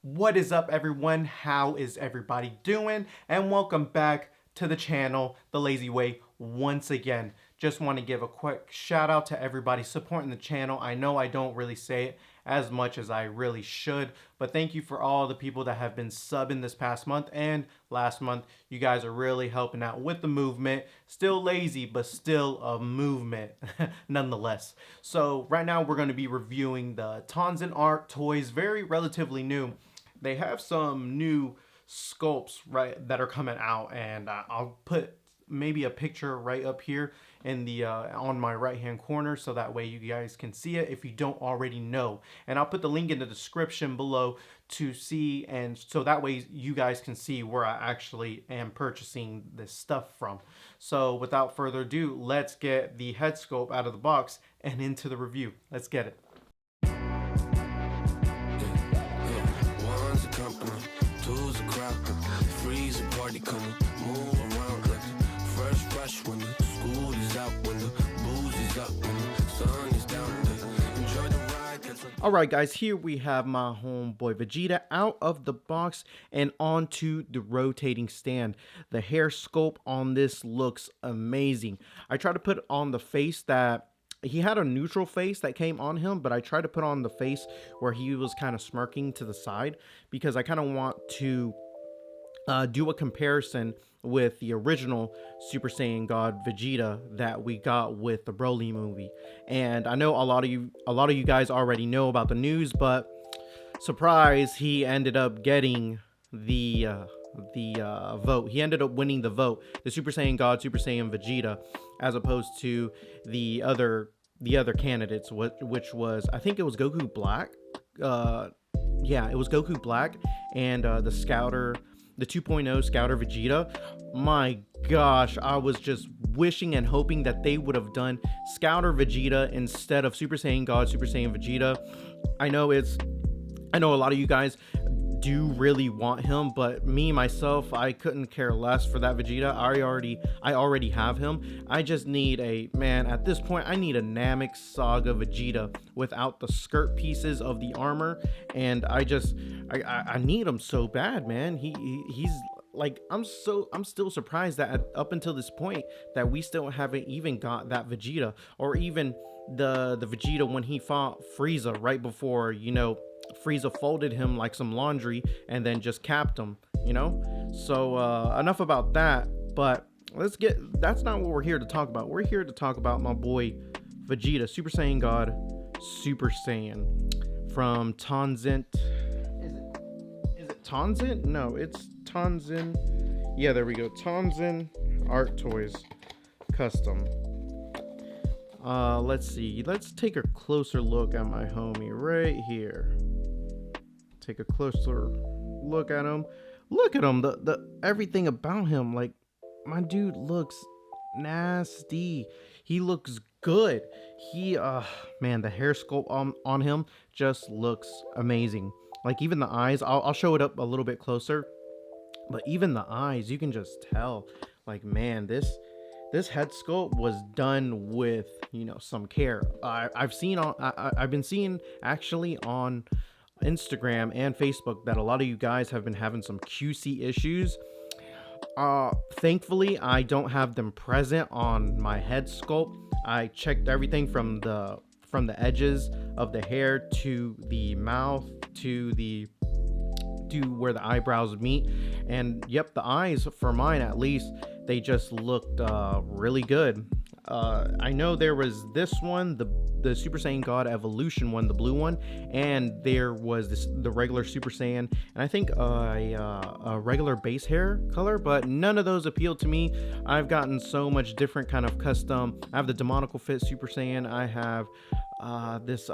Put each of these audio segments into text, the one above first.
What is up, everyone? How is everybody doing? And welcome back to the channel, The Lazy Way, once again. Just want to give a quick shout out to everybody supporting the channel. I know I don't really say it as much as I really should, but thank you for all the people that have been subbing this past month and last month. You guys are really helping out with the movement. Still lazy, but still a movement nonetheless. So right now we're going to be reviewing the Tonzen Arttoys, very relatively new. They have some new sculpts right that are coming out, and I'll put maybe a picture right up here in the on my right hand corner, so that way you guys can see it if you don't already know. And I'll put the link in the description below to see, and so that way you guys can see where I actually am purchasing this stuff from. So without further ado, let's get the head sculpt out of the box and into the review. Let's get it. Alright guys, here we have my homeboy Vegeta out of the box and onto the rotating stand. The hair sculpt on this looks amazing. I tried to put on the face that he had a neutral face that came on him, but I tried to put on the face where he was kind of smirking to the side because I kind of want to do a comparison with the original Super Saiyan God Vegeta that we got with the Broly movie. And I know a lot of you guys already know about the news, but surprise, he ended up getting the vote. He ended up winning the vote, the Super Saiyan God, Super Saiyan Vegeta, as opposed to the other candidates, which was, I think it was Goku Black. Yeah, it was Goku Black and the Scouter, the 2.0 Scouter Vegeta. My gosh, I was just wishing and hoping that they would have done Scouter Vegeta instead of Super Saiyan God, Super Saiyan Vegeta. I know a lot of you guys do really want him, but me myself, I couldn't care less for that Vegeta. I already have him. I just need at this point I need a Namek Saga Vegeta without the skirt pieces of the armor, and I need him so bad, man. He's like, I'm still surprised that up until this point that we still haven't even got that Vegeta, or even the Vegeta when he fought Frieza right before, Frieza folded him like some laundry and then just capped him, So enough about that, but that's not what we're here to talk about. We're here to talk about my boy Vegeta, Super Saiyan God, Super Saiyan, from Tonzen. Is it Tonzen? No, it's Tonzen. Yeah, there we go. Tonzen Arttoys Custom. Let's see. Let's take a closer look at my homie right here. Take a closer look at him. Look at him. The everything about him. Like, my dude looks nasty. He looks good. Man, the hair sculpt on him just looks amazing. Like, even the eyes. I'll show it up a little bit closer. But even the eyes, you can just tell. Like, man, this head sculpt was done with, some care. I've been seeing actually on Instagram and Facebook that a lot of you guys have been having some QC issues. Thankfully, I don't have them present on my head sculpt. I checked everything from the edges of the hair to the mouth to where the eyebrows meet, and yep, the eyes, for mine at least, they just looked really good. I know there was this one, the Super Saiyan God Evolution one, the blue one, and there was the regular Super Saiyan, and I think a regular base hair color, but none of those appealed to me. I've gotten so much different kind of custom. I have the Demonical Fit Super Saiyan. I have this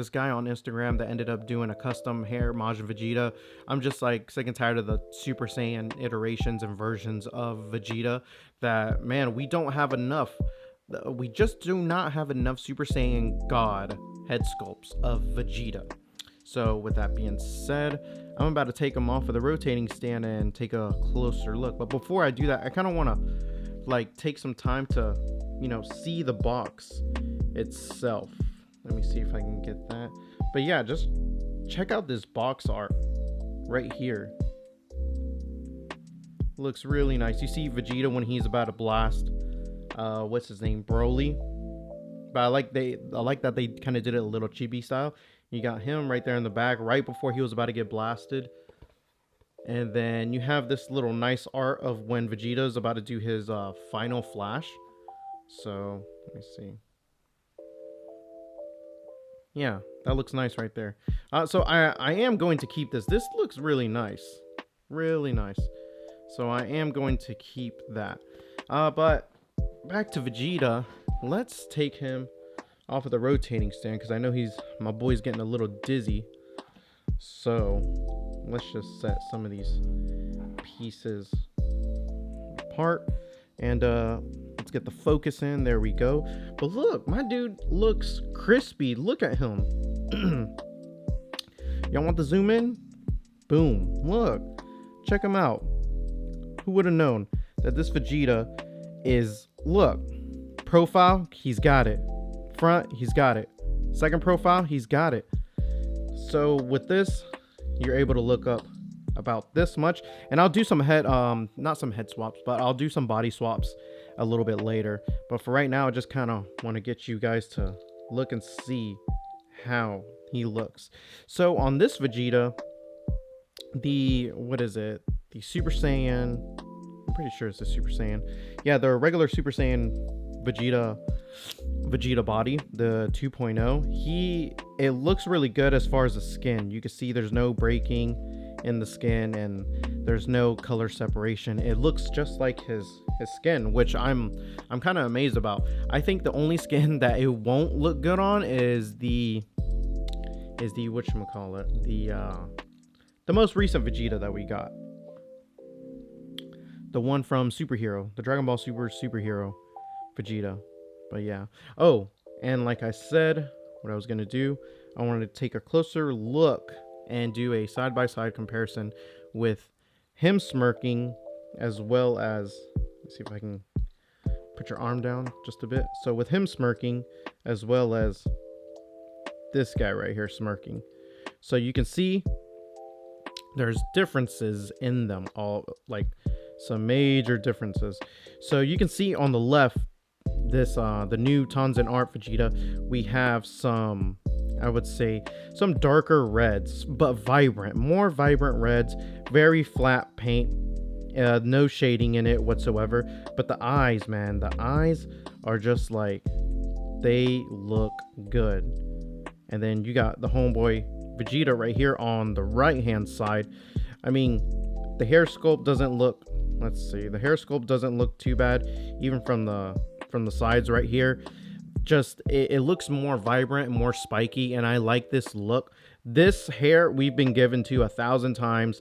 guy on Instagram that ended up doing a custom hair Majin Vegeta. I'm just like sick and tired of the Super Saiyan iterations and versions of Vegeta that, man, we don't have enough. We just do not have enough Super Saiyan God head sculpts of Vegeta. So with that being said, I'm about to take him off of the rotating stand and take a closer look. But before I do that, I kind of want to take some time to, see the box itself. Let me see if I can get that. But yeah, just check out this box art. right here. Looks really nice. You see Vegeta when he's about to blast what's his name, Broly. But I like that they kind of did it a little chibi style. You got him right there in the back right before he was about to get blasted. And then you have this little nice art of when Vegeta is about to do his final flash. So let me see. Yeah, that looks nice right there. So I am going to keep this. This looks really nice. Really nice. So I am going to keep that. But back to Vegeta. Let's take him off of the rotating stand because I know my boy's getting a little dizzy. So let's just set some of these pieces apart and let's get the focus in. There we go. But look, my dude looks crispy. Look at him. Y'all want to zoom in? Boom. Look, check him out. Who would have known that this Vegeta is, look, profile, he's got it. Front, he's got it. Second profile, he's got it. So with this, you're able to look up about this much, and I'll do some not some head swaps, but I'll do some body swaps a little bit later. But for right now, I just kind of want to get you guys to look and see how he looks. So on this Vegeta, what is it? The Super Saiyan, I'm pretty sure it's the Super Saiyan. Yeah, the regular Super Saiyan Vegeta body, the 2.0. It looks really good as far as the skin. You can see there's no breaking in the skin and there's no color separation. It looks just like his skin, which I'm kind of amazed about. I think the only skin that it won't look good on is the whatchamacallit, the most recent Vegeta that we got. The one from Superhero, the Dragon Ball Super Superhero Vegeta. But yeah. Oh, and like I said, what I was going to do, I wanted to take a closer look and do a side-by-side comparison with him smirking as well as, let's see if I can put your arm down just a bit. So with him smirking as well as this guy right here smirking. So you can see there's differences in them, all like some major differences. So you can see on the left, this the new Tonzen Art Vegeta, we have some, I would say, some darker reds, but more vibrant reds, very flat paint, no shading in it whatsoever. But the eyes, man, the eyes are just like, they look good. And then you got the homeboy Vegeta right here on the right hand side. I mean, the hair sculpt doesn't look, let's see, the hair sculpt doesn't look too bad, even from the sides right here. Just it looks more vibrant and more spiky, and I like this look. This hair we've been given to 1,000 times,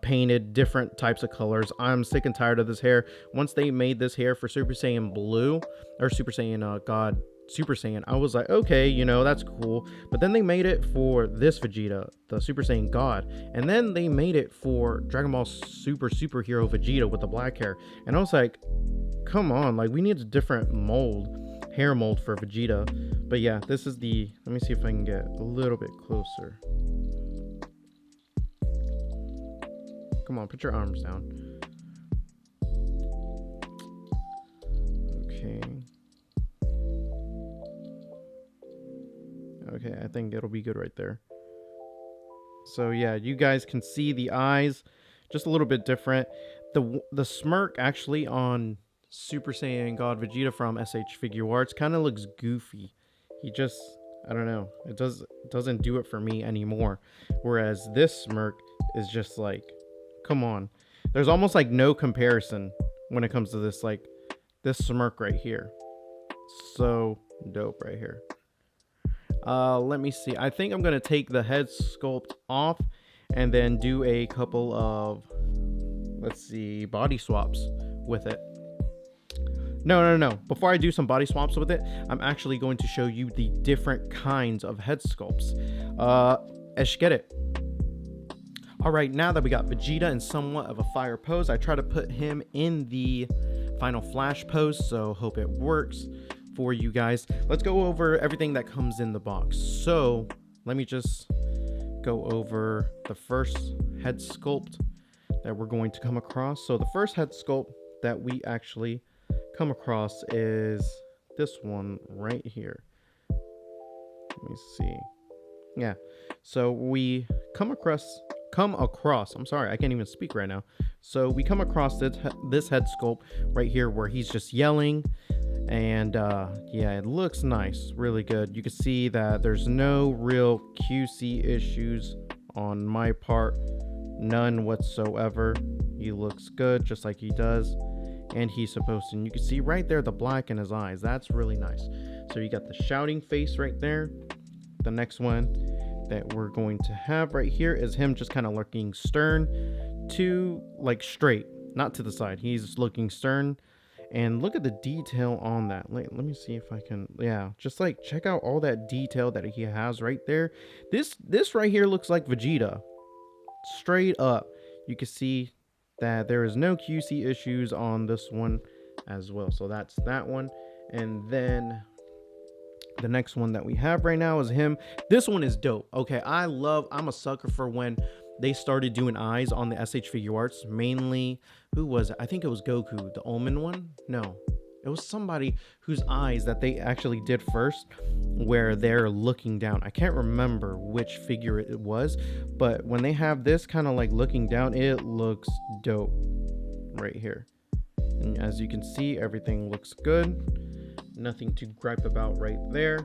painted different types of colors. I'm sick and tired of this hair. Once they made this hair for Super Saiyan Blue, or Super Saiyan God Super Saiyan, I was like, okay, you know, that's cool. But then they made it for this Vegeta, the Super Saiyan God, and then they made it for Dragon Ball Superhero Vegeta with the black hair, and I was like, come on, like, we need a different hair mold for Vegeta. But yeah, this is the, let me see if I can get a little bit closer. Come on, put your arms down. Okay, I think it'll be good right there. So yeah, you guys can see the eyes just a little bit different. The smirk actually on Super Saiyan God Vegeta from SH Figure Arts kind of looks goofy. He just, I don't know, it doesn't do it for me anymore. Whereas this smirk is just like, come on. There's almost like no comparison when it comes to this, like this smirk right here. So dope right here. Let me see. I think I'm going to take the head sculpt off and then do a couple of, let's see, body swaps with it. No. Before I do some body swaps with it, I'm actually going to show you the different kinds of head sculpts. Let's get it. All right, now that we got Vegeta in somewhat of a fire pose, I try to put him in the final flash pose, so hope it works for you guys. Let's go over everything that comes in the box. So let me just go over the first head sculpt that we're going to come across. So the first head sculpt that we actually come across is this one right here. Let me see. Yeah, so we come across, I'm sorry, I can't even speak right now. So we come across this head sculpt right here where he's just yelling, and yeah, it looks nice, really good. You can see that there's no real QC issues on my part, none whatsoever. He looks good just like he does, and he's supposed to. And you can see right there the black in his eyes. That's really nice. So you got the shouting face right there. The next one that we're going to have right here is him just kind of looking stern to, like, straight, not to the side. He's looking stern, and look at the detail on that. Let me see if I can, yeah, just like check out all that detail that he has right there. This right here looks like Vegeta, straight up. You can see that there is no QC issues on this one as well. So that's that one. And then the next one that we have right now is him. This one is dope. Okay, I'm a sucker for when they started doing eyes on the SH figure arts. Mainly, who was it? I think it was Goku, the Omen one. No, it was somebody whose eyes that they actually did first, where they're looking down. I can't remember which figure it was, but when they have this kind of like looking down, it looks dope right here. And as you can see, everything looks good. Nothing to gripe about right there.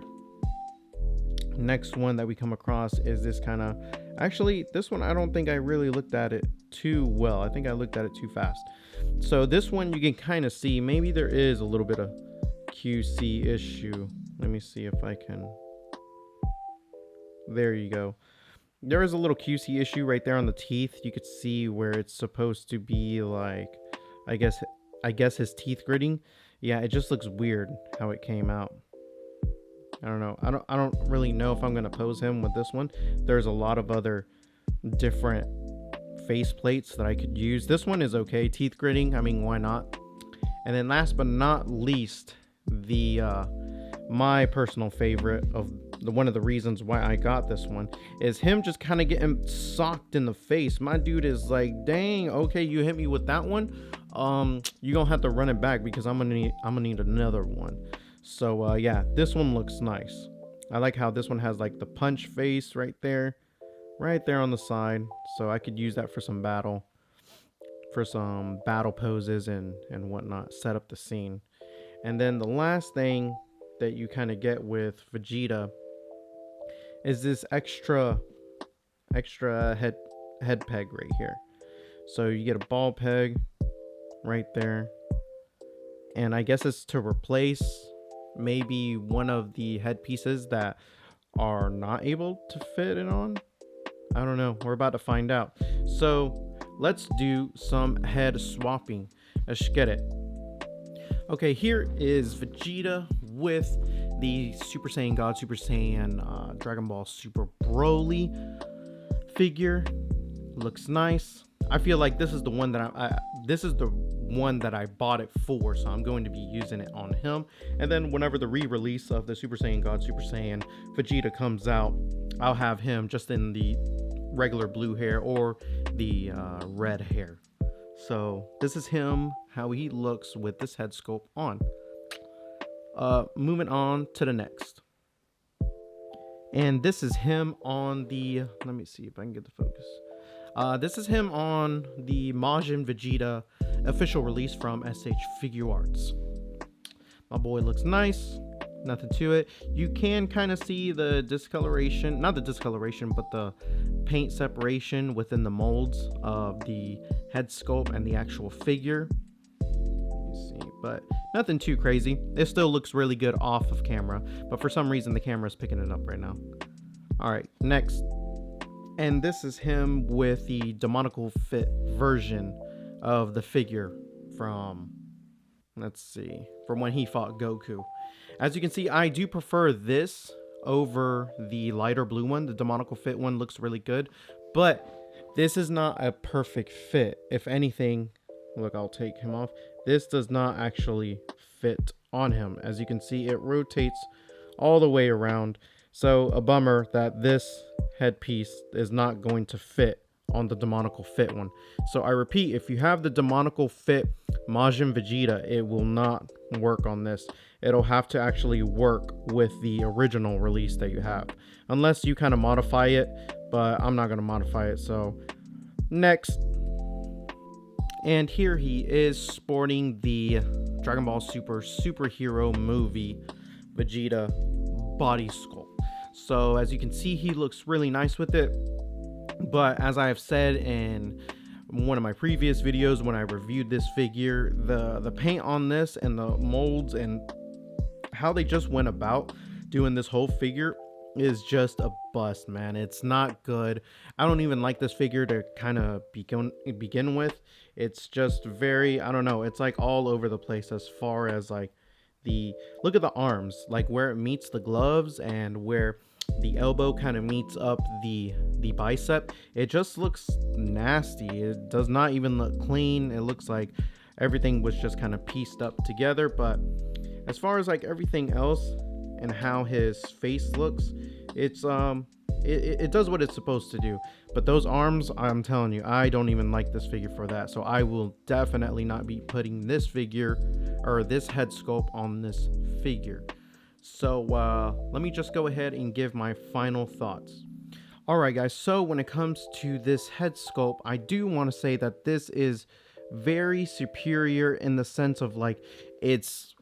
Next one that we come across is this kind of, actually this one I don't think I really looked at it too well. I think I looked at it too fast. So this one you can kind of see maybe there is a little bit of QC issue. Let me see if I can, there you go. There is a little QC issue right there on the teeth. You could see where it's supposed to be like, I guess his teeth gritting. Yeah, it just looks weird how it came out. I don't know. I don't really know if I'm gonna pose him with this one. There's a lot of other different face plates that I could use. This one is okay. Teeth gritting, I mean, why not? And then last but not least, the my personal favorite of one of the reasons why I got this one is him just kind of getting socked in the face. My dude is like, dang, okay, you hit me with that one. You gonna have to run it back because I'm gonna need another one. So yeah, this one looks nice. I like how this one has like the punch face right there on the side. So I could use that for some battle poses and whatnot, set up the scene. And then the last thing that you kind of get with Vegeta is this extra head peg right here. So you get a ball peg right there, and I guess it's to replace maybe one of the head pieces that are not able to fit it on. I don't know, we're about to find out. So let's do some head swapping. Let's get it. Okay, here is Vegeta with the Super Saiyan God, Super Saiyan Dragon Ball Super Broly figure. Looks nice. I feel like this is the one that I bought it for, so I'm going to be using it on him. And then whenever the re-release of the Super Saiyan God, Super Saiyan Vegeta comes out, I'll have him just in the regular blue hair or the red hair. So this is him, how he looks with this head sculpt on. Moving on to the next. And this is him on the, let me see if I can get the focus. This is him on the Majin Vegeta official release from SH Figure Arts. My boy looks nice, nothing to it. You can kind of see the discoloration, not the discoloration, but the paint separation within the molds of the head sculpt and the actual figure. Let me see, but nothing too crazy. It still looks really good off of camera, but for some reason the camera is picking it up right now. All right, next. And this is him with the demonical fit version of the figure from, let's see, from when he fought Goku. As you can see, I do prefer this over the lighter blue one. The demonical fit one looks really good, but this is not a perfect fit. If anything, look, I'll take him off. This does not actually fit on him. As you can see, it rotates all the way around. So a bummer that this headpiece is not going to fit on the demonical fit one. So I repeat, if you have the demonical fit Majin Vegeta, it will not work on this. It'll have to actually work with the original release that you have, unless you kind of modify it, but I'm not going to modify it. So next, and here he is sporting the Dragon Ball Super superhero movie Vegeta body sculpt. So as you can see, he looks really nice with it, but as I have said in one of my previous videos when I reviewed this figure, the paint on this and the molds and how they just went about doing this whole figure is just a bust, man. It's not good. I don't even like this figure to kind of begin with. It's just very, I don't know, it's like all over the place as far as like look at the arms, like where it meets the gloves and where the elbow kind of meets up the bicep. It just looks nasty. It does not even look clean. It looks like everything was just kind of pieced up together. But as far as like everything else and how his face looks, it's it does what it's supposed to do. But those arms, I'm telling you, I don't even like this figure for that. So I will definitely not be putting this figure or this head sculpt on this figure. So let me just go ahead and give my final thoughts. Alright guys, so when it comes to this head sculpt, I do want to say that this is very superior in the sense of like it's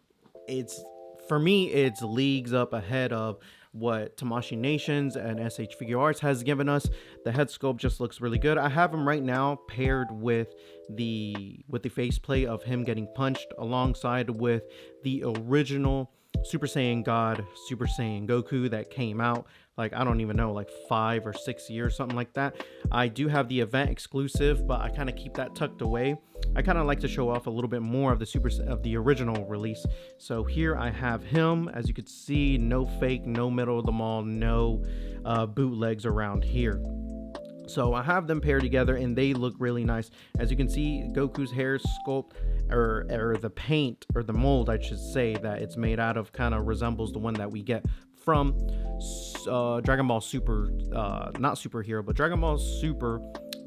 for me, it's leagues up ahead of what Tamashii Nations and SH Figure Arts has given us. The head sculpt just looks really good. I have him right now paired with the faceplate of him getting punched alongside with the original Super Saiyan God, Super Saiyan Goku that came out like, I don't even know, like 5 or 6 years, something like that. I do have the event exclusive, but I kind of keep that tucked away. I kind of like to show off a little bit more of the original release. So here I have him. As you can see, no fake, no middle of the mall, no bootlegs around here. So I have them paired together and they look really nice. As you can see, Goku's hair sculpt or the paint or the mold, I should say, that it's made out of kind of resembles the one that we get from Dragon Ball Super, not Superhero, but Dragon Ball Super,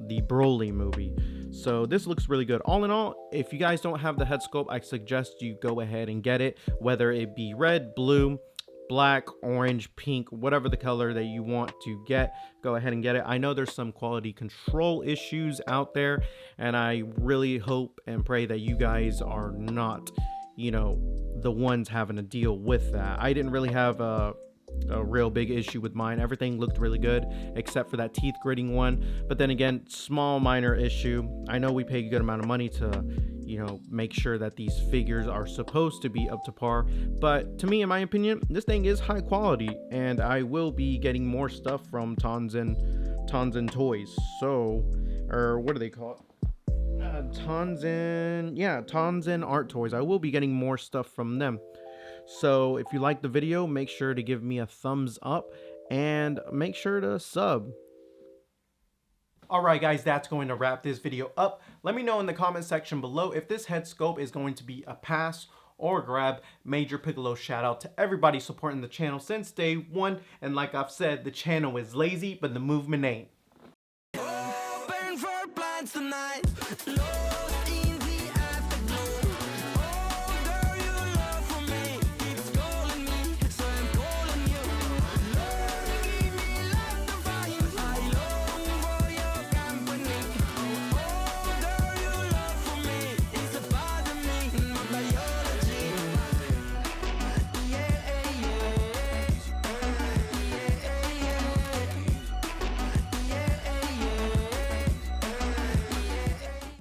the Broly movie. So this looks really good. All in all, if you guys don't have the head sculpt, I suggest you go ahead and get it, whether it be red, blue, black, orange, pink, whatever the color that you want to get, go ahead and get it. I know there's some quality control issues out there, and I really hope and pray that you guys are not, you know, the ones having to deal with that. I didn't really have a real big issue with mine. Everything looked really good except for that teeth gritting one, but then again, small minor issue. I know we pay a good amount of money to, you know, make sure that these figures are supposed to be up to par, but to me, in my opinion, this thing is high quality, and I will be getting more stuff from Tonzen Toys. So, or what do they call it? Tonzen Arttoys. I will be getting more stuff from them. So if you like the video, make sure to give me a thumbs up and make sure to sub. Alright guys, that's going to wrap this video up. Let me know in the comment section below if this head sculpt is going to be a pass or grab. Major Piccolo shout out to everybody supporting the channel since day one. And like I've said, the channel is lazy, but the movement ain't.